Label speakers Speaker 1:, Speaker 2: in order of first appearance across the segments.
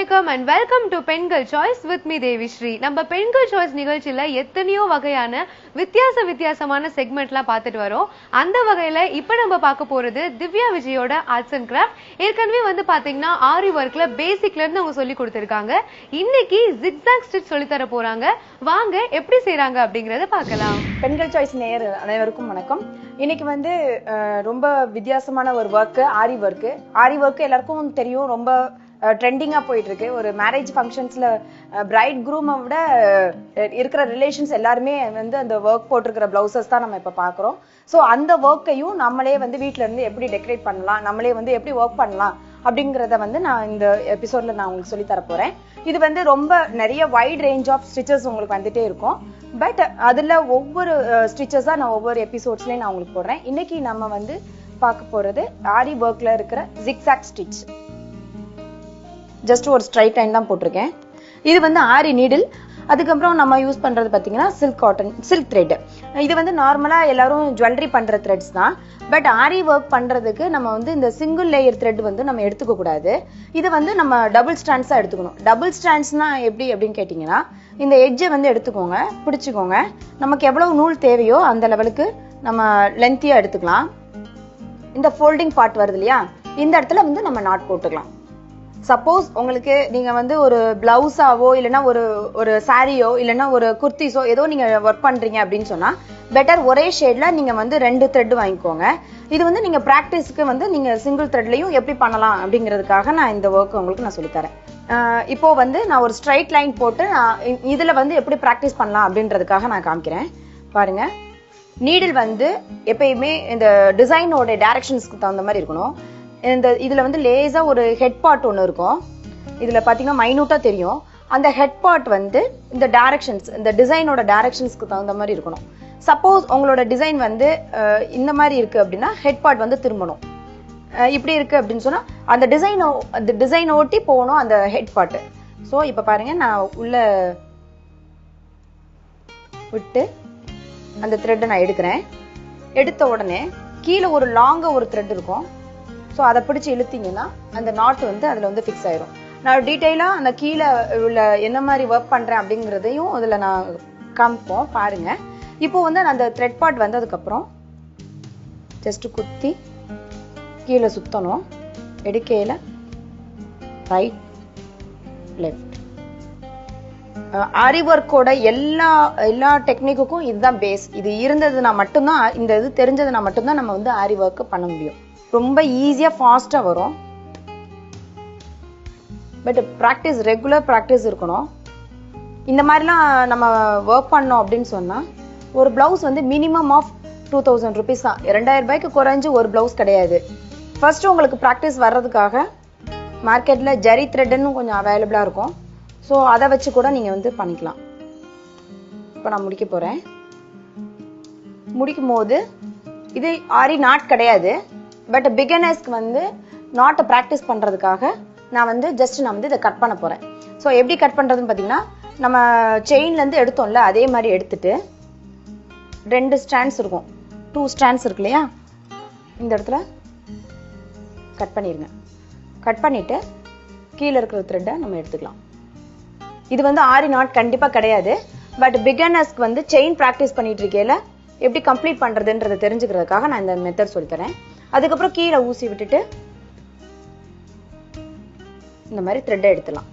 Speaker 1: வணக்கம் and welcome to பெண்கள் choice with me Devi Sri. நம்ம பெண்கள் சாய்ஸ் நிகழ்ச்சியில எத்தனையோ வகையான வித்தியாசமான செக்மெண்ட்லாம் பார்த்துட்டு வரோம். அந்த வகையில இப்ப நம்ம பார்க்க போறது திவ்யா விஜயோட ஆர்ட்ஸ் அண்ட் கிராஃப்ட். ஏற்கனவே வந்து பாத்தீங்கன்னா ஆரி ஒர்க்ல பேசிக்ல இருந்து அவங்க சொல்லி கொடுத்திருக்காங்க. இன்னைக்கு ஜிக்ஸாக் ஸ்டிச் சொல்லி தர போறாங்க. வாங்க எப்படி செய்யறாங்க அப்படிங்கறத பார்க்கலாம்.
Speaker 2: பெண்கள் சாய்ஸ் நேயர் அனைவருக்கும் வணக்கம். இன்னைக்கு வந்து ரொம்ப வித்தியாசமான ஒரு ஒர்க், ஆரி ஒர்க் எல்லாருக்கும் தெரியும், ரொம்ப ட்ரெண்டிங்கா போயிட்டு இருக்கு. ஒரு மேரேஜ் ஃபங்க்ஷன்ஸ்ல பிரைட் க்ரூமை விட இருக்கிற ரிலேஷன்ஸ் எல்லாருமே வந்து அந்த ஒர்க் போட்டிருக்கிற பிளவுசஸ் தான் நம்ம இப்ப பாக்குறோம். ஸோ அந்த ஒர்க்கையும் நம்மளே வந்து வீட்டுல இருந்து எப்படி டெக்கரேட் பண்ணலாம், நம்மளே வந்து எப்படி ஒர்க் பண்ணலாம் அப்படிங்கறத வந்து நான் இந்த எபிசோட்ல நான் உங்களுக்கு சொல்லி தர போறேன். இது வந்து ரொம்ப நிறைய வைட் ரேஞ்ச் ஆஃப் ஸ்டிச்சஸ் உங்களுக்கு வந்துட்டே இருக்கும். பட் அதுல ஒவ்வொரு ஸ்டிச்சஸா நான் ஒவ்வொரு எபிசோட்ஸ்லயும் நான் உங்களுக்கு போடுறேன். இன்னைக்கு நம்ம வந்து பார்க்க போறது ஆரி ஒர்க்ல இருக்கிற ஜிக்ஸாக் ஸ்டிச். ஜஸ்ட் ஒரு ஸ்ட்ரைட் லைன் தான் போட்டிருக்கேன். இது வந்து ஆரி நீடில். அதுக்கப்புறம் நம்ம யூஸ் பண்றது பாத்தீங்கன்னா சில்க் த்ரெட். இது வந்து நார்மலா எல்லாரும் ஜுவல்லரி பண்ற த்ரெட்ஸ் தான். பட் ஆரி ஒர்க் பண்றதுக்கு நம்ம வந்து இந்த சிங்கிள் லேயர் த்ரெட் வந்து நம்ம எடுத்துக்க கூடாது. இது வந்து நம்ம டபுள் ஸ்டாண்ட்ஸா எடுத்துக்கணும். டபுள் ஸ்டாண்ட்ஸ்னா எப்படி அப்படின்னு கேட்டீங்கன்னா, இந்த எட்ஜை வந்து எடுத்துக்கோங்க, பிடிச்சுக்கோங்க. நமக்கு எவ்வளவு நூல் தேவையோ அந்த லெவலுக்கு நம்ம லென்த்தியா எடுத்துக்கலாம். இந்த ஃபோல்டிங் பார்ட் வருது இல்லையா, இந்த இடத்துல வந்து நம்ம நாட் போட்டுக்கலாம். சப்போஸ் உங்களுக்கு நீங்க வந்து ஒரு பிளவுஸாவோ இல்லைன்னா ஒரு சாரியோ இல்லைன்னா ஒரு குர்த்திஸோ ஏதோ நீங்க ஒர்க் பண்றீங்க அப்படின்னு சொன்னா பெட்டர் ஒரே ஷேட்ல நீங்க வந்து 2 த்ரெட் வாங்கிக்கோங்க. இது வந்து நீங்க பிராக்டிஸ்க்கு வந்து நீங்க சிங்கிள் த்ரெட்லயும் எப்படி பண்ணலாம் அப்படிங்கிறதுக்காக நான் இந்த ஒர்க் உங்களுக்கு நான் சொல்லித்தரேன். இப்போ வந்து நான் ஒரு ஸ்ட்ரைட் லைன் போட்டு நான் இதுல வந்து எப்படி பிராக்டிஸ் பண்ணலாம் அப்படின்றதுக்காக நான் காமிக்கிறேன். பாருங்க, நீடில் வந்து எப்பயுமே இந்த டிசைனோட டைரக்ஷன்ஸ்க்கு தகுந்த மாதிரி இருக்கணும். இதுல வந்து லேசா ஒரு ஹெட் பார்ட் ஒன்று இருக்கும். இதுல பாத்தீங்கன்னா மைனூட்டா தெரியும். அந்த ஹெட் பார்ட் வந்து இந்த டைரக்ஷன்ஸ், இந்த டிசைனோட டைரக்ஷன்ஸ்க்கு தகுந்த மாதிரி இருக்கணும். சப்போஸ் உங்களோட டிசைன் வந்து இந்த மாதிரி இருக்கு அப்படின்னா ஹெட் பார்ட் வந்து திரும்பணும். இப்படி இருக்கு அப்படின்னு சொன்னா அந்த டிசைன் ஓட்டி போகணும் அந்த ஹெட் பார்ட். ஸோ இப்ப பாருங்க, நான் உள்ள விட்டு அந்த த்ரெட்டை நான் எடுக்கிறேன். எடுத்த உடனே கீழே ஒரு லாங்கா ஒரு த்ரெட் இருக்கும். ஸோ அதை பிடிச்சி இழுத்தீங்கன்னா அந்த நாட் வந்து அதில் வந்து ஃபிக்ஸ் ஆயிரும். நான் டீட்டெயிலாக அந்த கீழே உள்ள என்ன மாதிரி ஒர்க் பண்ணுறேன் அப்படிங்கிறதையும் அதில் நான் காமிப்போம், பாருங்க. இப்போ வந்து அந்த த்ரெட் பார்ட் வந்ததுக்கப்புறம் ஜஸ்ட் குத்தி கீழே சுற்றணும். எடுக்கையில் ரைட் லெஃப்ட். ஆரி ஒர்க்கோட எல்லா டெக்னிக்குக்கும் இதுதான் பேஸ். இது இருந்ததுன்னா மட்டும்தான், இந்த இது தெரிஞ்சதுன்னா மட்டும்தான் நம்ம வந்து ஆரி ஒர்க் பண்ண முடியும். ரொம்ப ஈஸியா ஃபாஸ்டா வரும். பட் பிராக்டிஸ், ரெகுலர் பிராக்டிஸ் இருக்கணும். இந்த மாதிரிலாம் நம்ம ஒர்க் பண்ணோம் அப்படின்னு சொன்னா ஒரு பிளவுஸ் வந்து மினிமம் ஆஃப் 2000 rupees தான். 2000 ரூபாய்க்கு குறைஞ்சு ஒரு பிளவுஸ் கிடையாது. ஃபர்ஸ்ட் உங்களுக்கு பிராக்டிஸ் வர்றதுக்காக மார்க்கெட்ல ஜரி த்ரெட்னு கொஞ்சம் அவைலபிளா இருக்கும். ஸோ அதை வச்சு கூட நீங்க வந்து பண்ணிக்கலாம். இப்போ நான் முடிக்க போறேன். முடிக்கும் போது இது ஆரி நாட் கிடையாது. பட் பிகினர்ஸ்க்கு வந்து நாட்டை ப்ராக்டிஸ் பண்றதுக்காக நான் வந்து இதை கட் பண்ண போறேன். ஸோ எப்படி கட் பண்றதுன்னு பாத்தீங்கன்னா, நம்ம செயின்ல இருந்து எடுத்தோம்ல அதே மாதிரி எடுத்துட்டு 2 ஸ்டாண்ட்ஸ் இருக்கும், 2 ஸ்டாண்ட்ஸ் இருக்கு இல்லையா, இந்த இடத்துல கட் பண்ணிருங்க. கட் பண்ணிட்டு கீழே இருக்கிற த்ரெட்டை நம்ம எடுத்துக்கலாம். இது வந்து ஆரி நாட் கண்டிப்பா கிடையாது. பட் பிகினர்ஸ்க்கு வந்து செயின் ப்ராக்டிஸ் பண்ணிட்டு இருக்கையில எப்படி கம்ப்ளீட் பண்றதுன்றதை தெரிஞ்சுக்கிறதுக்காக நான் இந்த மெத்தட் சொல்லித்தரேன். அதுக்கப்புறம் கீழே ஊசி விட்டுட்டு இந்த மாதிரி த்ரெட்டை எடுத்துலாம்.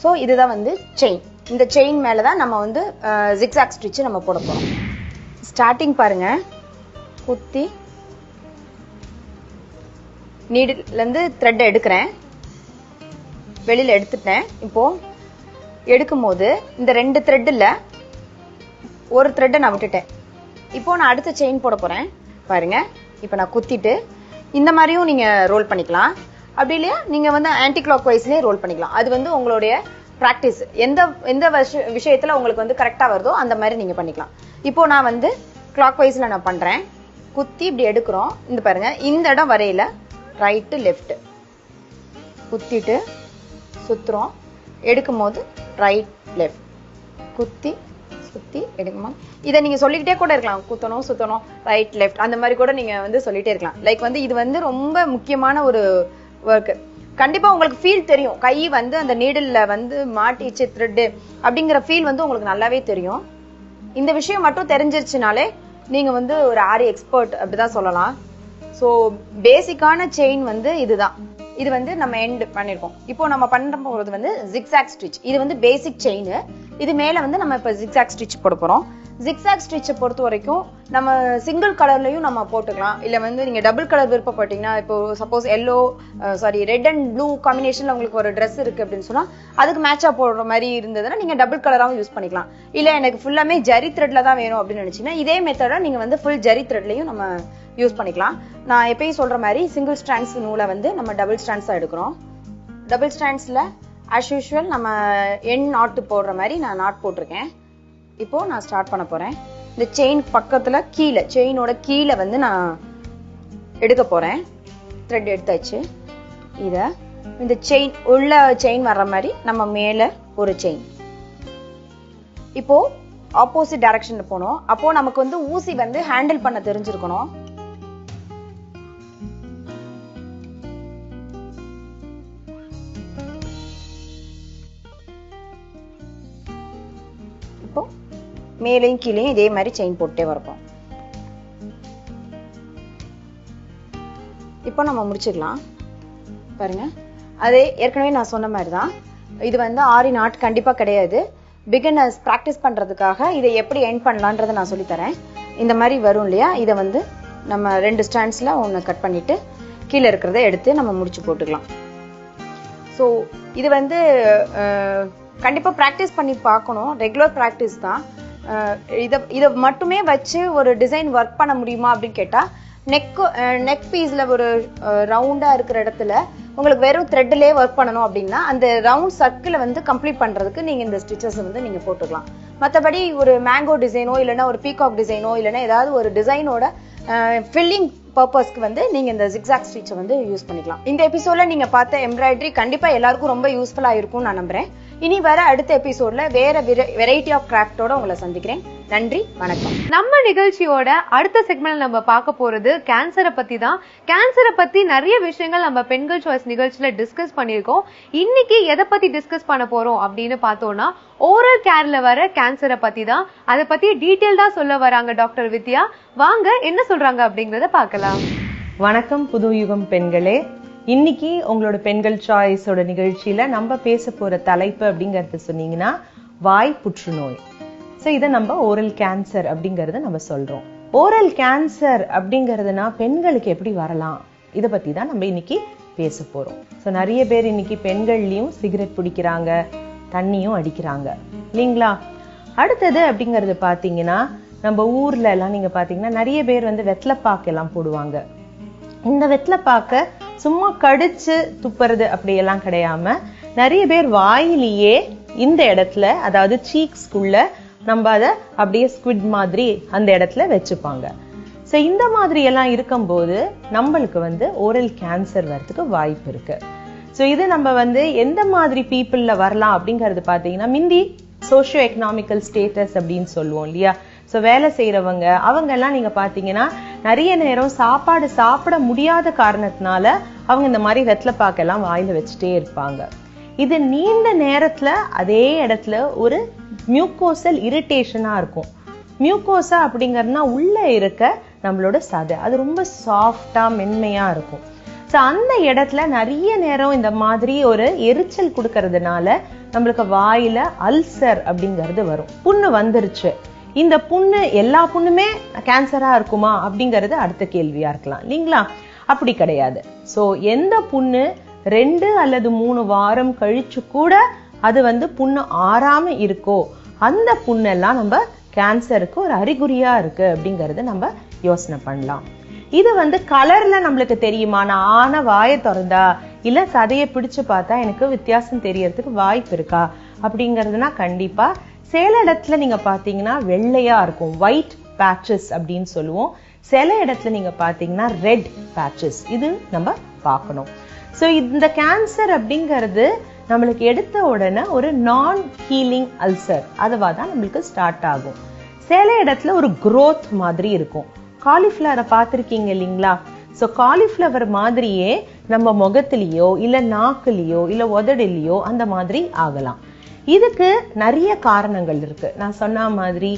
Speaker 2: ஸோ இதுதான் வந்து செயின். இந்த செயின் மேலதான் நம்ம வந்து ஜிக்ஸாக் ஸ்டிச் நம்ம போட போறோம். ஸ்டார்டிங் பாருங்க, குத்தி நீடில்ல இருந்து த்ரெட்டை எடுக்கிறேன். வெளியில எடுத்துட்டேன். இப்போ எடுக்கும் போது இந்த 2 த்ரெட்ல ஒரு த்ரெட்டை நான் விட்டுட்டேன். இப்போ நான் அடுத்த செயின் போட போறேன். பாருங்க, இப்போ நான் குத்திட்டு இந்த மாதிரியும் நீங்க ரோல் பண்ணிக்கலாம். அப்படி இல்லையா நீங்க வந்து ஆன்டி கிளாக் வைஸ்லயே ரோல் பண்ணிக்கலாம். அது வந்து உங்களுடைய பிராக்டிஸ், எந்த விஷயத்துல உங்களுக்கு வந்து கரெக்டா வருதோ அந்த மாதிரி நீங்க பண்ணிக்கலாம். இப்போ நான் வந்து கிளாக் வைஸ்ல நான் பண்றேன். குத்தி இப்படி எடுக்கிறோம். இந்த பாருங்க, இந்த இடம் வரையில ரைட்டு லெஃப்ட் குத்திட்டு சுத்துறோம். எடுக்கும் போது ரைட் லெஃப்ட் குத்தி சுத்தி எடுக்கணும். இதை நீங்க சொல்லிக்கிட்டே கூட இருக்கலாம், குத்தணும் சுத்தணும் ரைட் லெஃப்ட் அந்த மாதிரி கூட நீங்க வந்து சொல்லிட்டே இருக்கலாம். லைக் வந்து இது வந்து ரொம்ப முக்கியமான ஒரு ஒர்க். கண்டிப்பா உங்களுக்கு ஃபீல் தெரியும், கை வந்து அந்த நீடில்ல வந்து மாட்டிச்சு த்ரெட் அப்படிங்கிற ஃபீல் வந்து உங்களுக்கு நல்லாவே தெரியும். இந்த விஷயம் மட்டும் தெரிஞ்சிருச்சுனாலே நீங்க வந்து ஒரு ஆரி எக்ஸ்பர்ட் அப்படிதான் சொல்லலாம். ஸோ பேசிக்கான செயின் வந்து இதுதான். இது வந்து நம்ம எண்ட் பண்ணிருக்கோம். இப்போ நம்ம பண்ண போறது வந்து ஜிக்ஸாக் ஸ்டிச். இது வந்து பேசிக் செயின். இது மேல வந்து நம்ம இப்ப ஜிக்ஸாக் ஸ்டிச் போட போறோம். ஜிக்ஸாக் ஸ்டிச்சை பொறுத்த வரைக்கும் நம்ம சிங்கிள் கலர்லயும் நம்ம போட்டுக்கலாம், இல்ல வந்து நீங்க டபுள் கலர் விருப்பப்பட்டீங்கன்னா, இப்போ சப்போஸ் ரெட் அண்ட் ப்ளூ காம்பினேஷன்ல உங்களுக்கு ஒரு ட்ரெஸ் இருக்கு அப்படின்னு சொன்னா அதுக்கு மேட்சா போடுற மாதிரி இருந்ததுன்னா நீங்க டபுள் கலராகவும் யூஸ் பண்ணிக்கலாம். இல்ல எனக்கு ஃபுல்லாமே ஜரி த்ரெட்ல தான் வேணும் அப்படின்னு நினைச்சீங்கன்னா இதே மெத்தடா நீங்க வந்து ஃபுல் ஜரி த்ரெட்லயும் நம்ம யூஸ் பண்ணிக்கலாம். நான் எப்பயும் சொல்ற மாதிரி சிங்கிள் ஸ்ட்ராண்ட்ஸ் நூலை வந்து நம்ம டபுள் ஸ்ட்ராண்ட்ஸா எடுக்கிறோம். டபுள் ஸ்ட்ராண்ட்ஸ்ல ஆஸ் யூஷுவல் நம்ம எண்ட் நாட் போடுற மாதிரி நான் நாட் போட்டிருக்கேன். இப்போ நான் ஸ்டார்ட் பண்ண போறேன். இந்த செயின் பக்கத்துல கீழே, செயினோட கீழே வந்து நான் எடுக்க போறேன். த்ரெட் எடுத்தாச்சு. இத இந்த செயின் உள்ள செயின் வர்ற மாதிரி நம்ம மேல ஒரு செயின். இப்போ ஆப்போசிட் டைரக்ஷன்ல போனோம். அப்போ நமக்கு வந்து ஊசி வந்து ஹேண்டில் பண்ண தெரிஞ்சிருக்கணும். இப்போ மேலையும் கீழையும் இதே மாதிரி செயின் போட்டே வரப்போம். இப்போ நம்ம முடிச்சுக்கலாம். பாருங்க, அதே ஏற்கனவே நான் சொன்ன மாதிரி தான். இது வந்து ஆரி நாட் கண்டிப்பா கிடையாது. பிகினர்ஸ் பிராக்டிஸ் பண்றதுக்காக இதை எப்படி எண்ட் பண்ணலான்றதை நான் சொல்லித்தரேன். இந்த மாதிரி வரும் இல்லையா, இதை வந்து நம்ம 2 ஸ்டாண்ட்ஸ்ல ஒன்று கட் பண்ணிட்டு கீழே இருக்கிறத எடுத்து நம்ம முடிச்சு போட்டுக்கலாம். ஸோ இது வந்து கண்டிப்பா ப்ராக்டிஸ் பண்ணி பார்க்கணும். ரெகுலர் ப்ராக்டிஸ் தான். இதை மட்டுமே வச்சு ஒரு டிசைன் ஒர்க் பண்ண முடியுமா அப்படின்னு கேட்டா, நெக் பீஸ்ல ஒரு ரவுண்டா இருக்கிற இடத்துல உங்களுக்கு வெறும் த்ரெட்லயே ஒர்க் பண்ணணும் அப்படின்னா அந்த ரவுண்ட் சர்க்கிளை வந்து கம்ப்ளீட் பண்றதுக்கு நீங்க இந்த ஸ்டிச்சஸ் வந்து நீங்க போட்டுக்கலாம். மற்றபடி ஒரு மேங்கோ டிசைனோ இல்லைன்னா ஒரு பீகாக் டிசைனோ இல்லைன்னா ஏதாவது ஒரு டிசைனோட ஃபில்லிங் பர்பஸ்க்கு வந்து நீங்க இந்த ஜிக்ஸாக் ஸ்டிச்சை வந்து யூஸ் பண்ணிக்கலாம். இந்த எபிசோட்ல நீங்க பார்த்த எம்ப்ராய்டரி கண்டிப்பா எல்லாருக்கும் ரொம்ப யூஸ்ஃபுல்லா இருக்கும்னு நான் நம்புறேன். இனி வர அடுத்த எபிசோட்ல வேற வெரைட்டி ஆஃப் கிராஃப்டோட உங்களை சந்திக்கிறேன். நன்றி, வணக்கம்.
Speaker 1: நம்ம நிகழ்ச்சியோட அடுத்த செக்மெண்ட்ல நம்ம பார்க்க போறது கேன்சரை பத்தி தான். கேன்சரை பத்தி நிறைய விஷயங்கள் நம்ம பெண்கள் சாய்ஸ் நிகழ்ச்சியில டிஸ்கஸ் பண்ணியிருக்கோம். இன்னைக்கு எதை பத்தி டிஸ்கஸ் பண்ண போறோம் அப்படின்னு பார்த்தோம்னா ஓரல் கேர்ல வர கேன்சரை பத்தி தான். அதை பத்தி டீட்டெயில்டா சொல்ல வராங்க டாக்டர் வித்யா. வாங்க என்ன சொல்றாங்க அப்படிங்கறத பார்க்கலாம்.
Speaker 3: வணக்கம் புது யுகம் பெண்களே. இன்னைக்கு உங்களோட பெண்கள் சாய்ஸோட நிகழ்ச்சியில நம்ம பேச போற தலைப்பு அப்படிங்கறது சொன்னீங்கன்னா வாய் புற்றுநோய். ஸோ இதை நம்ம ஓரல் கேன்சர் அப்படிங்கறத நம்ம சொல்றோம். ஓரல் கேன்சர் அப்படிங்கறதுனா பெண்களுக்கு எப்படி வரலாம், இதை பத்தி தான் நம்ம இன்னைக்கு பேச போறோம். ஸோ நிறைய பேர் இன்னைக்கு பெண்கள்லயும் சிகரெட் பிடிக்கிறாங்க, தண்ணியும் அடிக்கிறாங்க இல்லைங்களா. அடுத்தது அப்படிங்கறது பாத்தீங்கன்னா நம்ம ஊர்ல எல்லாம் நீங்க பாத்தீங்கன்னா நிறைய பேர் வந்து வெத்தலைப்பாக்கு எல்லாம் போடுவாங்க. இந்த வெத்தலைப்பாக்க சும்மா கடிச்சு துப்புறது அப்படியெல்லாம் கிடையாம நிறைய பேர் வாயிலேயே இந்த இடத்துல, அதாவது சீக்ஸ்குள்ள நம்ம அதை அப்படியே ஸ்குவிட் மாதிரி அந்த இடத்துல வச்சுப்பாங்க. ஸோ இந்த மாதிரி எல்லாம் இருக்கும்போது நம்மளுக்கு வந்து ஓரல் கேன்சர் வர்றதுக்கு வாய்ப்பு இருக்கு. ஸோ இது நம்ம வந்து எந்த மாதிரி பீப்புள்ல வரலாம் அப்படிங்கிறது பார்த்தீங்கன்னா, மிந்தி சோஷியோ எக்கனாமிக்கல் ஸ்டேட்டஸ் அப்படின்னு சொல்லுவோம் இல்லையா. ஸோ வேலை செய்யறவங்க அவங்க எல்லாம் நீங்க பாத்தீங்கன்னா நிறைய நேரம் சாப்பாடு சாப்பிட முடியாத காரணத்தினால அவங்க இந்த மாதிரி வெத்தலைப்பாக்கெல்லாம் வாயில வச்சுட்டே இருப்பாங்க. இது நீண்ட நேரத்துல அதே இடத்துல ஒரு மியூக்கோசல் இரிட்டேஷனா இருக்கும். மியூக்கோசா அப்படிங்கறதுனா உள்ள இருக்க நம்மளோட சதை, அது ரொம்ப சாஃப்டா மென்மையா இருக்கும். ஸோ அந்த இடத்துல நிறைய நேரம் இந்த மாதிரி ஒரு எரிச்சல் கொடுக்கறதுனால நம்மளுக்கு வாயில அல்சர் அப்படிங்கிறது வரும். புண்ணு வந்துருச்சு. இந்த புண்ணு எல்லா புண்ணுமே கேன்சரா இருக்குமா அப்படிங்கிறது அடுத்த கேள்வியா இருக்கலாம் இல்லைங்களா. அப்படி கிடையாது. ஸோ எந்த புண்ணு 2 அல்லது 3 வாரம் கழிச்சு கூட அது வந்து புண்ணு ஆறாம இருக்கோ அந்த புண்ணெல்லாம் நம்ம கேன்சருக்கு ஒரு அறிகுறியா இருக்கு அப்படிங்கறத நம்ம யோசனை பண்ணலாம். இது வந்து கலர்ல நம்மளுக்கு தெரியுமா, நான் ஆன வாயை திறந்தா இல்ல சதையை பிடிச்சு பார்த்தா எனக்கு வித்தியாசம் தெரியறதுக்கு வாய்ப்பு இருக்கா அப்படிங்கறதுனா கண்டிப்பா சில இடத்துல நீங்க பாத்தீங்கன்னா வெள்ளையா இருக்கும், ஒயிட் பேட்சஸ் அப்படின்னு சொல்லுவோம். சில இடத்துல நீங்க பாத்தீங்கன்னா ரெட் பேட்சஸ், இது நம்ம பார்க்கணும். ஸோ இந்த கேன்சர் அப்படிங்கிறது நம்மளுக்கு எடுத்த உடனே ஒரு நான் ஹீலிங் அல்சர் அதுவா தான் நம்மளுக்கு ஸ்டார்ட் ஆகும். சில இடத்துல ஒரு growth மாதிரி இருக்கும். காலிஃப்ளவரை பார்த்துருக்கீங்க இல்லைங்களா. ஸோ காலிஃப்ளவர் மாதிரியே நம்ம முகத்திலேயோ இல்ல நாக்குலயோ இல்ல உதடுலயோ அந்த மாதிரி ஆகலாம். இதுக்கு நிறைய காரணங்கள் இருக்கு. நான் சொன்ன மாதிரி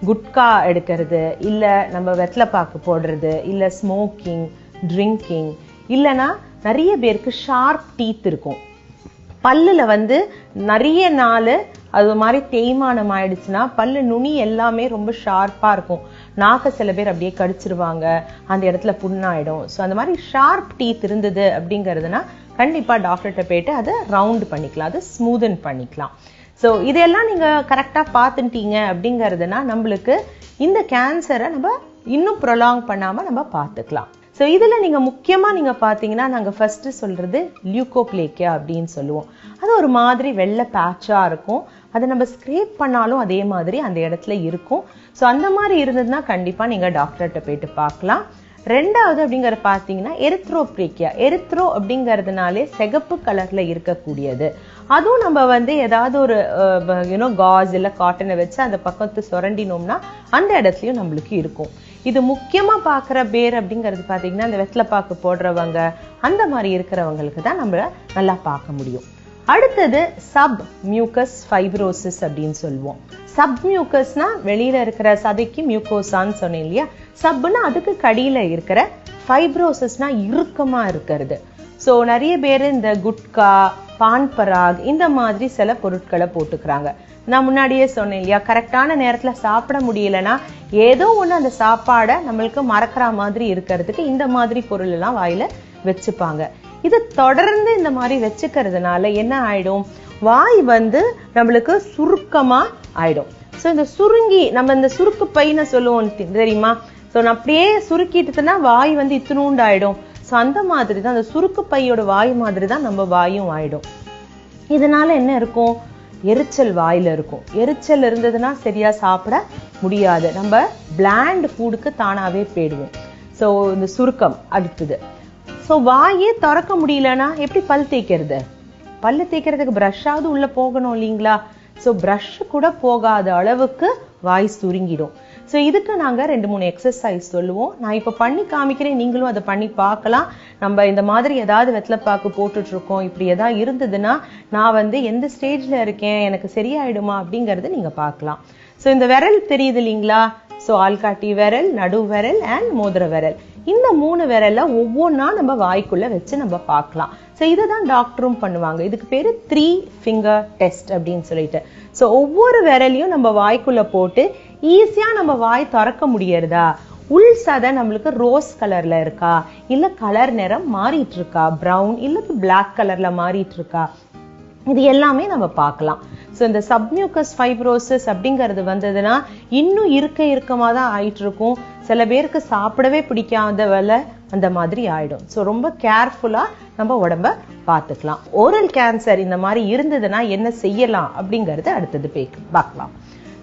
Speaker 3: குட்கா எடுக்கிறது, இல்ல நம்ம வெத்தலைப்பாக்கு போடுறது, இல்ல ஸ்மோக்கிங், ட்ரிங்கிங், இல்லைன்னா நிறைய பேருக்கு ஷார்ப் டீத் இருக்கும். பல்லுல வந்து நிறைய நாள் அது மாதிரி தேய்மானம் ஆயிடுச்சுன்னா பல்லு நுனி எல்லாமே ரொம்ப ஷார்ப்பா இருக்கும். நாக்க சில பேர் அப்படியே கடிச்சிருவாங்க, அந்த இடத்துல புண்ணாயிடும். ஸோ அந்த மாதிரி ஷார்ப் டீத் இருந்தது அப்படிங்கிறதுனா கண்டிப்பா டாக்டர்கிட்ட போயிட்டு அதை ரவுண்ட் பண்ணிக்கலாம், அதை ஸ்மூதன் பண்ணிக்கலாம். ஸோ இதெல்லாம் நீங்க கரெக்டா பார்த்துட்டீங்க அப்படிங்கிறதுனா நம்மளுக்கு இந்த கேன்சரை நம்ம இன்னும் ப்ரொலாங் பண்ணாம நம்ம பார்த்துக்கலாம். ஸோ இதுல நீங்க முக்கியமா நீங்க பாத்தீங்கன்னா நாங்க ஃபர்ஸ்ட் சொல்றது லியூகோப்ளேக்கியா அப்படின்னு சொல்லுவோம். அது ஒரு மாதிரி வெள்ளை பேட்சா இருக்கும். அதை நம்ம ஸ்க்ரேப் பண்ணாலும் அதே மாதிரி அந்த இடத்துல இருக்கும். ஸோ அந்த மாதிரி இருந்ததுன்னா கண்டிப்பா நீங்க டாக்டர்கிட்ட போயிட்டு பார்க்கலாம். ரெண்டாவது அப்படிங்கிற பாத்தீங்கன்னா எரித்ரோப்ளேக்கியா. எரித்ரோ அப்படிங்கிறதுனாலே சிகப்பு கலர்ல இருக்கக்கூடியது. அதுவும் நம்ம வந்து ஏதாவது ஒரு காஸ் இல்ல காட்டனை வச்சு அந்த பக்கத்து சுரண்டினோம்னா அந்த இடத்துலயும் நம்மளுக்கு இருக்கும். இது முக்கியமா பாக்குற பேர் அப்படிங்கிறது பாத்தீங்கன்னா இந்த வெத்தலைப்பாக்கு போடுறவங்க, அந்த மாதிரி இருக்கிறவங்களுக்கு தான் நம்ம நல்லா பார்க்க முடியும். அடுத்தது சப் மியூக்கஸ் ஃபைப்ரோசிஸ் அப்படின்னு சொல்லுவோம். சப் மியூக்கஸ்னா வெளியில இருக்கிற சதைக்கு மியூக்கோசான்னு சொன்னேன் இல்லையா. சப்னா அதுக்கு கடியில இருக்கிற, ஃபைப்ரோசிஸ்னா இறுக்கமா இருக்கிறது. ஸோ நிறைய பேர் இந்த குட்கா, பான் பராக் இந்த மாதிரி சில பொருட்களை போட்டுக்கிறாங்க. நான் முன்னாடியே சொன்னேன் இல்லையா, கரெக்டான நேரத்துல சாப்பிட முடியலன்னா ஏதோ ஒண்ணு அந்த சாப்பாடை நம்மளுக்கு மறக்கிற மாதிரி இருக்கிறதுக்கு இந்த மாதிரி பொருள் எல்லாம் வாயில வச்சுப்பாங்க. இது தொடர்ந்து இந்த மாதிரி வச்சுக்கிறதுனால என்ன ஆயிடும், வாய் வந்து நம்மளுக்கு சுருக்கமா ஆயிடும். ஸோ இந்த சுருங்கி நம்ம இந்த சுருக்கு பைன்னு சொல்லுவோம் தெரியுமா. ஸோ நான் அப்படியே சுருக்கிட்டுனா வாய் வந்து இத்தினூண்டு ஆயிடும். ஸோ அந்த மாதிரி தான் அந்த சுருக்கு பையோட வாய் மாதிரி தான் நம்ம வாயும் ஆயிடும். இதனால என்ன இருக்கும், எரிச்சல் வாயில இருக்கும். எரிச்சல் இருந்ததுன்னா சரியா சாப்பிட முடியாது. நம்ம பிளாண்ட் ஃபுட்டுக்கு தானாவே போயிடுவோம். ஸோ இந்த சுருக்கம் அடுத்தது. ஸோ வாயே திறக்க முடியலன்னா எப்படி பல் தேய்க்கிறது? பல்லு தேய்க்கிறதுக்கு ப்ரஷ்ஷாவது உள்ள போகணும் இல்லைங்களா. ஸோ ப்ரஷ் கூட போகாத அளவுக்கு வாய் சுருங்கிடும். ஸோ இதுக்கு நாங்கள் 2-3 எக்ஸசைஸ் சொல்லுவோம். நான் இப்போ பண்ணி காமிக்கிறேன், நீங்களும் அதை பண்ணி பார்க்கலாம். நம்ம இந்த மாதிரி ஏதாவது வெத்தலைப்பாக்கு போட்டுட்டு இருக்கோம், இப்படி ஏதாவது இருந்ததுன்னா நான் வந்து எந்த ஸ்டேஜ்ல இருக்கேன், எனக்கு சரியாயிடுமா அப்படிங்கறத நீங்க பார்க்கலாம். ஸோ இந்த விரல் தெரியுது இல்லைங்களா. ஸோ ஆள்காட்டி விரல், நடு விரல் அண்ட் மோதிர விரல், இந்த 3 விரல்ல ஒவ்வொன்றா நம்ம வாய்க்குள்ள வச்சு நம்ம பார்க்கலாம். ஸோ இதுதான் டாக்டரும் பண்ணுவாங்க. இதுக்கு பேரு 3 finger டெஸ்ட் அப்படின்னு சொல்லிட்டு. ஸோ ஒவ்வொரு விரலையும் நம்ம வாய்க்குள்ள போட்டு ஈஸியா நம்ம வாய் திறக்க முடியறதா, உள் சதை நம்மளுக்கு ரோஸ் கலர்ல இருக்கா, இல்ல கலர் நிறம் மாறிட்டு இருக்கா, பிரவுன் இல்ல பிளாக் கலர்ல மாறிட்டு இருக்கா, இது எல்லாமே நம்ம பார்க்கலாம். ஸோ இந்த சப்மியூக்கஸ் ஃபைப்ரோசிஸ் அப்படிங்கிறது வந்ததுன்னா இன்னும் இறுக்கமா தான் ஆயிட்டு இருக்கும். சில பேருக்கு சாப்பிடவே பிடிக்காத வேலை அந்த மாதிரி ஆயிடும். ஸோ ரொம்ப கேர்ஃபுல்லா நம்ம உடம்ப பார்த்துக்கலாம். ஓரல் கேன்சர் இந்த மாதிரி இருந்ததுன்னா என்ன செய்யலாம் அப்படிங்கறது அடுத்தது பார்க்கலாம்.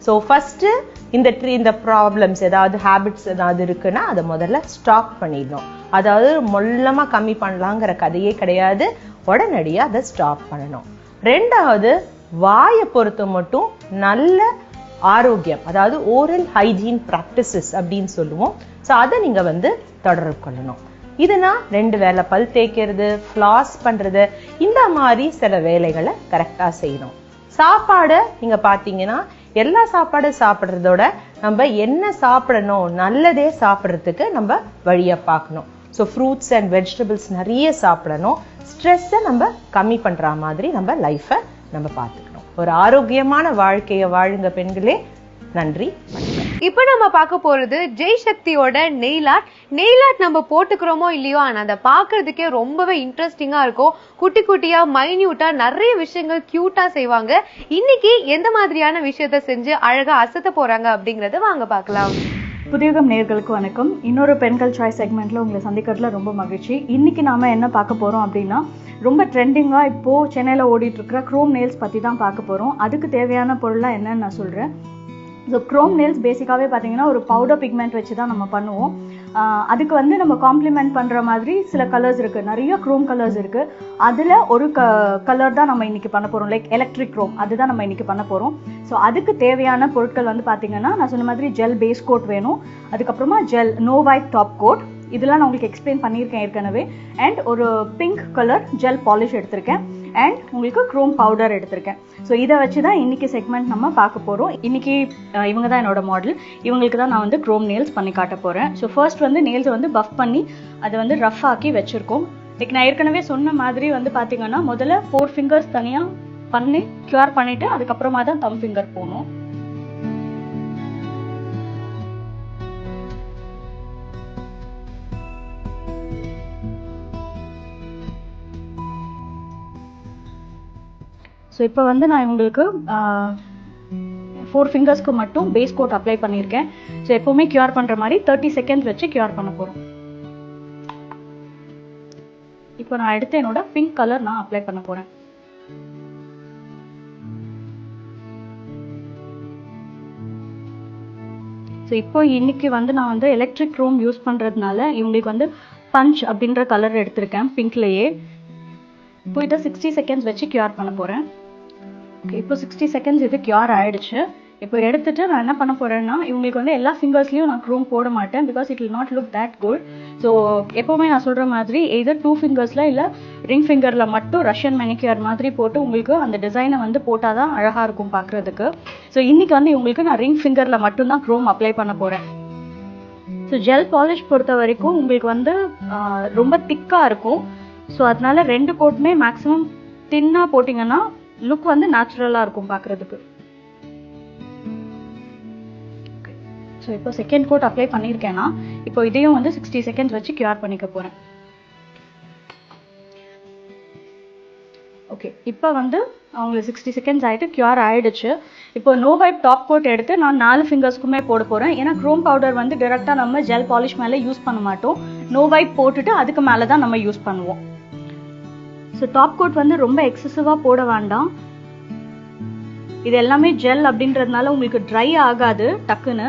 Speaker 3: ஸோ ஃபர்ஸ்ட் இந்த ப்ராப்ளம்ஸ் ஏதாவது ஹேபிட்ஸ் ஏதாவது இருக்குன்னா அதை முதல்ல ஸ்டாப் பண்ணிடணும். அதாவது மொல்லமா கம்மி பண்ணலாங்கிற கதையே கிடையாது, உடனடியா அதை ஸ்டாப் பண்ணணும். ரெண்டாவது, வாயை பொறுத்த மட்டும் நல்ல ஆரோக்கியம், அதாவது ஓரல் ஹைஜீன் பிராக்டிசஸ் அப்படின்னு சொல்லுவோம். ஸோ அதை நீங்க வந்து தொடர்பு கொள்ளணும். இதுனா 2 வேலை பல் தேய்க்கிறது, ஃப்ளாஸ் பண்றது, இந்த மாதிரி சில வேலைகளை கரெக்டா செய்யணும். சாப்பாடு நீங்க பாத்தீங்கன்னா எல்லா சாப்பாடும் சாப்பிட்றதோட நம்ம என்ன சாப்பிடணும், நல்லதே சாப்பிட்றதுக்கு நம்ம வழியை பார்க்கணும். ஸோ ஃப்ரூட்ஸ் அண்ட் வெஜிடபிள்ஸ் நிறைய சாப்பிடணும். ஸ்ட்ரெஸ்ஸை நம்ம கம்மி பண்ற மாதிரி நம்ம லைஃபை நம்ம பார்த்துக்கணும். ஒரு ஆரோக்கியமான வாழ்க்கையை வாழுங்க பெண்களே. நன்றி, வணக்கம்.
Speaker 1: இப்போ நம்ம பார்க்க போறது ஜெய் சக்தியோட நெயில் ஆர்ட். நெயில் ஆர்ட் நம்ம போட்டுக்கிறோமோ இல்லையோ, ஆனா அதை பாக்குறதுக்கே ரொம்பவே இன்ட்ரெஸ்டிங்கா இருக்கும். குட்டி குட்டியா மைன்யூட்டா நிறைய விஷயங்கள் கியூட்டா செய்வாங்க. இன்னைக்கு எந்த மாதிரியான விஷயத்த செஞ்சு அழகா அசத்த போறாங்க அப்படிங்கறத வாங்க பார்க்கலாம்.
Speaker 4: புதியுகம் நேயர்களுக்கு வணக்கம். இன்னொரு பெண்கள் சாய்ஸ் செக்மெண்ட்ல உங்களை சந்திக்கிறதுல ரொம்ப மகிழ்ச்சி. இன்னைக்கு நாம என்ன பார்க்க போறோம் அப்படின்னா, ரொம்ப ட்ரெண்டிங்கா இப்போ சென்னையில ஓடிட்டு இருக்கிற குரோம் நெயில்ஸ் பத்தி தான் பார்க்க போறோம். அதுக்கு தேவையான பொருள்லாம் என்னன்னு நான் சொல்றேன். ஸோ குரோம் நெயில்ஸ் பேசிக்காவே பார்த்தீங்கன்னா ஒரு பவுடர் பிக்மெண்ட் வச்சு தான் நம்ம பண்ணுவோம். அதுக்கு வந்து நம்ம காம்ப்ளிமெண்ட் பண்ணுற மாதிரி சில கலர்ஸ் இருக்குது, நிறைய குரோம் கலர்ஸ் இருக்குது. அதில் ஒரு கலர் தான் நம்ம இன்னைக்கு பண்ண போகிறோம், லைக் எலக்ட்ரிக் குரோம், அதுதான் நம்ம இன்னைக்கு பண்ண போகிறோம். ஸோ அதுக்கு தேவையான பொருட்கள் வந்து பார்த்தீங்கன்னா நான் சொன்ன மாதிரி ஜெல் பேஸ் கோட் வேணும், அதுக்கப்புறமா gel no white top coat, இதெல்லாம் நான் உங்களுக்கு எக்ஸ்பிளைன் பண்ணியிருக்கேன் ஏற்கனவே. அண்ட் ஒரு பிங்க் கலர் ஜெல் பாலிஷ் எடுத்திருக்கேன் அண்ட் உங்களுக்கு க்ரோம் பவுடர் எடுத்திருக்கேன். ஸோ இதை வச்சு தான் இன்னைக்கு செக்மெண்ட் நம்ம பார்க்க போகிறோம். இன்னைக்கு இவங்க தான் என்னோட மாடல். இவங்களுக்கு தான் நான் வந்து க்ரோம் நெயில்ஸ் பண்ணி காட்ட போகிறேன். ஸோ ஃபர்ஸ்ட் வந்து நெயில்ஸை வந்து பஃப் பண்ணி அதை வந்து ரஃப் ஆக்கி வச்சுருக்கோம். லைக் நான் ஏற்கனவே சொன்ன மாதிரி வந்து பார்த்தீங்கன்னா முதல்ல 4 ஃபிங்கர்ஸ் தனியாக பண்ணி க்யூர் பண்ணிவிட்டு அதுக்கப்புறமா தான் தம் ஃபிங்கர் போகணும். ஸோ இப்போ வந்து நான் உங்களுக்கு 4 ஃபிங்கர்ஸ்க்கு மட்டும் பேஸ் கோட் அப்ளை பண்ணியிருக்கேன். ஸோ எப்போவுமே க்யூர் பண்ணுற மாதிரி 30 செகண்ட்ஸ் வச்சு க்யூர் பண்ண போகிறோம். இப்போ நான் எடுத்து என்னோட பிங்க் கலர் நான் அப்ளை பண்ண போகிறேன். ஸோ இப்போ இன்னைக்கு வந்து நான் வந்து எலக்ட்ரிக் க்ரோம் யூஸ் பண்ணுறதுனால இவங்களுக்கு வந்து பஞ்ச் அப்படின்ற கலர் எடுத்திருக்கேன் பிங்க்லேயே. இப்போ இதை 60 செகண்ட்ஸ் வச்சு க்யூர் பண்ண போகிறேன். ஓகே, இப்போ 60 செகண்ட்ஸ் இது க்யூர் ஆகிடுச்சு. இப்போ எடுத்துட்டு நான் என்ன பண்ண போகிறேன்னா இவங்களுக்கு வந்து எல்லா ஃபிங்கர்ஸ்லையும் நான் க்ரோம் போட மாட்டேன். Because it will not look that good. So எப்போவுமே நான் சொல்கிற மாதிரி எதர் 2 ஃபிங்கர்ஸில் இல்லை ரிங் ஃபிங்கரில் மட்டும் ரஷ்யன் மேனிக்யூர் மாதிரி போட்டு உங்களுக்கு அந்த டிசைனை வந்து போட்டால் தான் அழகாக இருக்கும் பார்க்குறதுக்கு. ஸோ இன்றைக்கி வந்து இவங்களுக்கு நான் ரிங் ஃபிங்கரில் மட்டும்தான் க்ரோம் அப்ளை பண்ண போகிறேன். ஸோ ஜெல் பாலிஷ் பொறுத்த வரைக்கும் உங்களுக்கு வந்து ரொம்ப திக்காக இருக்கும். ஸோ அதனால 2 கோட்டுமே மேக்ஸிமம் தின்னாக போட்டிங்கன்னா லுக் வந்து நேச்சுரலாக இருக்கும் பார்க்குறதுக்கு. ஸோ இப்போ செகண்ட் கோட் அப்ளை பண்ணியிருக்கேன்னா இப்போ இதையும் வந்து 60 செகண்ட்ஸ் வச்சு க்யூர் பண்ணிக்க போகிறேன். ஓகே, இப்போ வந்து அவங்களுக்கு 60 செகண்ட்ஸ் ஆகிட்டு க்யூர் ஆகிடுச்சு. இப்போ நோ வைப் டாப் கோட் எடுத்து நான் 4 ஃபிங்கர்ஸ்க்குமே போட போகிறேன். ஏன்னா க்ரோம் பவுடர் வந்து டைரெக்டாக நம்ம ஜெல் பாலிஷ் மேலே யூஸ் பண்ண மாட்டோம். நோ வைப் போட்டுட்டு அதுக்கு மேலே தான் நம்ம யூஸ் பண்ணுவோம். ஸோ டாப் கோட் வந்து ரொம்ப எக்ஸசிவாக போட வேண்டாம். இது எல்லாமே ஜெல் அப்படின்றதுனால உங்களுக்கு ட்ரை ஆகாது டக்குன்னு.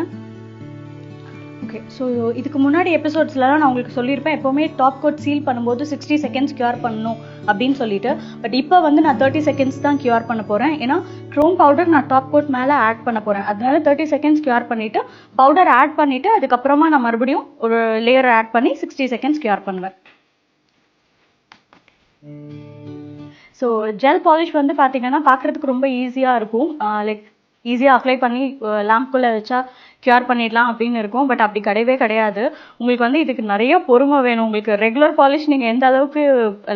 Speaker 4: ஓகே, ஸோ இதுக்கு முன்னாடி எபிசோட்ஸ்லாம் நான் உங்களுக்கு சொல்லியிருப்பேன் எப்போவுமே டாப் கோட் சீல் பண்ணும்போது 60 செகண்ட்ஸ் க்யூர் பண்ணணும் அப்படின்னு சொல்லிட்டு. பட் இப்போ வந்து நான் 30 செகண்ட்ஸ் தான் க்யூர் பண்ண போகிறேன். ஏன்னா க்ரோம் பவுடர் நான் டாப் கோட் மேலே ஆட் பண்ண போகிறேன். அதனால 30 செகண்ட்ஸ் க்யூர் பண்ணிவிட்டு பவுடர் ஆட் பண்ணிவிட்டு அதுக்கப்புறமா நான் மறுபடியும் ஒரு லேயர் ஆட் பண்ணி 60 செகண்ட்ஸ் க்யூர் பண்ணுவேன். ஸோ ஜெல் பாலிஷ் வந்து பார்த்தீங்கன்னா பார்க்குறதுக்கு ரொம்ப ஈஸியாக இருக்கும். லைக் ஈஸியாக அப்ளை பண்ணி லேம்ப்குள்ளே வச்சா க்யூர் பண்ணிடலாம் அப்படின்னு இருக்கும். பட் அப்படி கிடையவே கிடையாது. உங்களுக்கு வந்து இதுக்கு நிறைய பொறுமை வேணும். உங்களுக்கு ரெகுலர் பாலிஷ் நீங்கள் எந்த அளவுக்கு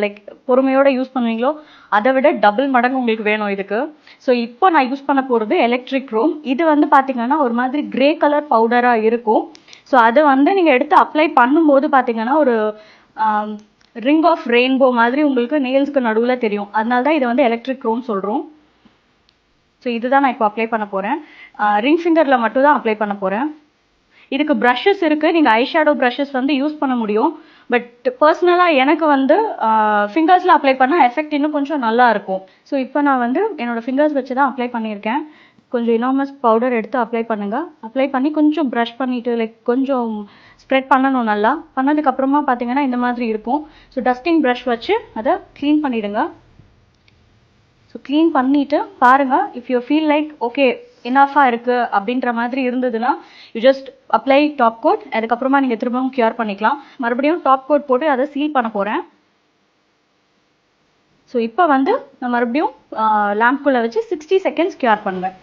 Speaker 4: லைக் பொறுமையோடு யூஸ் பண்ணுவீங்களோ அதை விட டபுள் மடங்கு உங்களுக்கு வேணும் இதுக்கு. ஸோ இப்போ நான் யூஸ் பண்ண போகிறது எலக்ட்ரிக் க்ரோம். இது வந்து பார்த்தீங்கன்னா ஒரு மாதிரி கிரே கலர் பவுடராக இருக்கும். ஸோ அதை வந்து நீங்கள் எடுத்து அப்ளை பண்ணும்போது பார்த்தீங்கன்னா ஒரு ரிங் ஆஃப் ரெயின்போ மாதிரி உங்களுக்கு நெயில்ஸ்க்கு நடுவில் தெரியும். அதனால தான் இதை வந்து எலக்ட்ரிக் க்ரோம் சொல்கிறோம். ஸோ இதுதான் நான் இப்போ அப்ளை பண்ண போகிறேன். ரிங் ஃபிங்கரில் மட்டும் தான் அப்ளை பண்ண போகிறேன். இதுக்கு ப்ரஷஸ் இருக்குது. நீங்கள் ஐ ஷேடோ ப்ரஷஸ் வந்து யூஸ் பண்ண முடியும். பட் பர்சனலாக எனக்கு வந்து ஃபிங்கர்ஸில் அப்ளை பண்ணால் எஃபெக்ட் இன்னும் கொஞ்சம் நல்லா இருக்கும். ஸோ இப்போ நான் வந்து என்னோடய ஃபிங்கர்ஸ் வச்சு தான் அப்ளை பண்ணியிருக்கேன். கொஞ்சம் இனாமஸ் பவுடர் எடுத்து அப்ளை பண்ணுங்கள். அப்ளை பண்ணி கொஞ்சம் ப்ரஷ் பண்ணிவிட்டு லைக் கொஞ்சம் ஸ்ப்ரெட் பண்ணணும். நல்லா பண்ணதுக்கப்புறமா பார்த்தீங்கன்னா இந்த மாதிரி இருக்கும். ஸோ டஸ்டிங் ப்ரஷ் வச்சு அதை க்ளீன் பண்ணிவிடுங்க. ஸோ க்ளீன் பண்ணிவிட்டு பாருங்கள், if you feel like okay இனஃபாக இருக்குது அப்படின்ற மாதிரி இருந்ததுன்னா you just apply top coat. அதுக்கப்புறமா நீங்கள் திரும்பவும் க்யூர் பண்ணிக்கலாம். மறுபடியும் டாப் கோட் போட்டு அதை சீல் பண்ண போகிறேன். ஸோ இப்போ வந்து நான் மறுபடியும் லேம்ப்குள்ளே வச்சு 60 செகண்ட்ஸ் க்யூர் பண்ணுவேன்.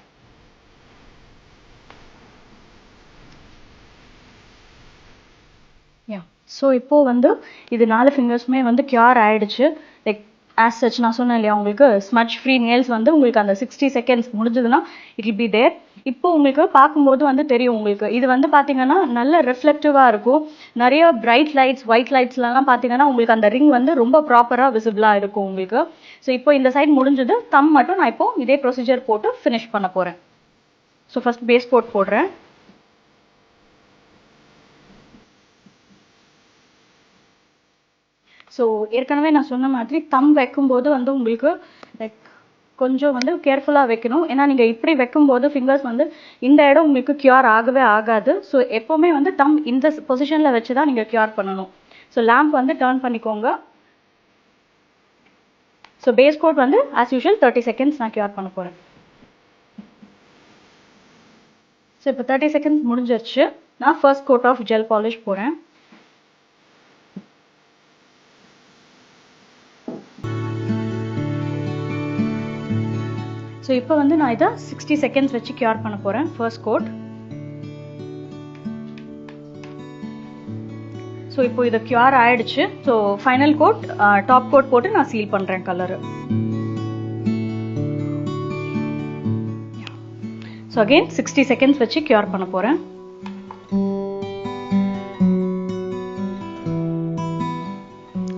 Speaker 4: ஸோ இப்போது வந்து இது 4 ஃபிங்கர்ஸுமே வந்து க்யூர் ஆகிடுச்சு. லைக் ஆஸ் சச் நான் சொன்னேன் இல்லையா உங்களுக்கு ஸ்மட்ச் ஃப்ரீ நெயில்ஸ் வந்து உங்களுக்கு அந்த 60 செகண்ட்ஸ் முடிஞ்சதுன்னா இட் வில் பி தேர். இப்போ உங்களுக்கு பார்க்கும்போது வந்து தெரியும் உங்களுக்கு இது வந்து பார்த்தீங்கன்னா நல்ல ரிஃப்ளெக்டிவாக இருக்கும். நிறைய பிரைட் லைட்ஸ் ஒயிட் லைட்ஸ்லாம் பார்த்தீங்கன்னா உங்களுக்கு அந்த ரிங் வந்து ரொம்ப ப்ராப்பராக விசிபிளாக இருக்கும் உங்களுக்கு. ஸோ இப்போ இந்த சைட் முடிஞ்சது. தம் மட்டும் நான் இப்போ இதே ப்ரொசீஜர் போட்டு ஃபினிஷ் பண்ண போகிறேன். ஸோ ஃபஸ்ட் பேஸ் கோட் போடுறேன். ஸோ ஏற்கனவே நான் சொன்ன மாதிரி தம் வைக்கும்போது வந்து உங்களுக்கு லைக் கொஞ்சம் வந்து கேர்ஃபுல்லாக வைக்கணும். ஏன்னா நீங்கள் இப்படி வைக்கும்போது ஃபிங்கர்ஸ் வந்து இந்த இடம் உங்களுக்கு க்யூர் ஆகவே ஆகாது. ஸோ எப்போவுமே வந்து தம் இந்த பொசிஷனில் வச்சு தான் நீங்கள் க்யூர் பண்ணணும். ஸோ லேம்ப் வந்து டர்ன் பண்ணிக்கோங்க. ஸோ பேஸ் கோட் வந்து ஆஸ் யூஷுவல் 30 செகண்ட்ஸ் நான் க்யூர் பண்ண போகிறேன். ஸோ இப்போ 30 செகண்ட்ஸ் முடிஞ்சிருச்சு. நான் first coat of gel polish போகிறேன். ஸோ இப்போ வந்து நான் இதை 60 செகண்ட்ஸ் வச்சு கியூர் பண்ண போகிறேன். First code. ஸோ இப்போ இது கியூர் ஆயிடுச்சு. So final coat, top coat போட்டு நான் சீல் பண்ணுறேன் கலரு. ஸோ அகெயின் 60 செகண்ட்ஸ் வச்சு கியூர் பண்ண போகிறேன்.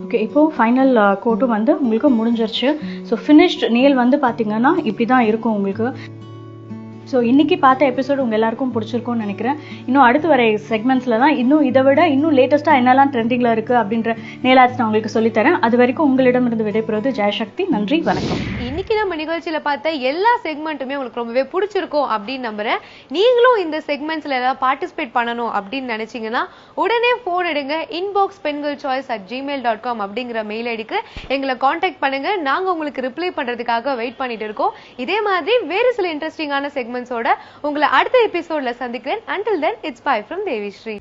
Speaker 4: ஓகே, இப்போ ஃபைனல் கோட்டும் வந்து உங்களுக்கு முடிஞ்சிருச்சு. ஸோ ஃபினிஷ்ட் நெயில் வந்து பார்த்தீங்கன்னா இப்படி தான் இருக்கும் உங்களுக்கு. ஸோ இன்னைக்கு பார்த்த எபிசோடு உங்கள் எல்லாருக்கும் பிடிச்சிருக்கும்னு நினைக்கிறேன். இன்னும் அடுத்து வர செக்மெண்ட்ஸில் தான் இன்னும் இதை விட இன்னும் லேட்டஸ்ட்டாக என்னெல்லாம் ட்ரெண்டிங்கில் இருக்குது அப்படின்ற நெயில் ஆர்ட்ஸ் நான் உங்களுக்கு சொல்லித்தரேன். அது வரைக்கும் உங்களிடமிருந்து விடைபெறுவது ஜெயசக்தி. நன்றி, வணக்கம்.
Speaker 1: இன்னைக்கு நம்ம நிகழ்ச்சியில பார்த்த எல்லா செக்மெண்ட்டுமே உங்களுக்கு ரொம்பவே பிடிச்சிருக்கும் அப்படின்னு நம்புறேன். நீங்களும் இந்த செக்மெண்ட்ஸ்ல ஏதாவது பார்ட்டிசிபேட் பண்ணணும் அப்படின்னு நினைச்சீங்கன்னா உடனே போன் எடுங்க. inboxpengalchoice@gmail.com அப்படிங்கிற மெயில் ஐடிக்கு எங்களை காண்டாக்ட் பண்ணுங்க. நாங்க உங்களுக்கு ரிப்ளை பண்றதுக்காக வெயிட் பண்ணிட்டு இருக்கோம். இதே மாதிரி வேறு சில இன்ட்ரெஸ்டிங்கான செக்மெண்ட்ஸோட உங்களை அடுத்த எபிசோட்ல சந்திக்கிறேன். Until then, it's bye from Devi Sri.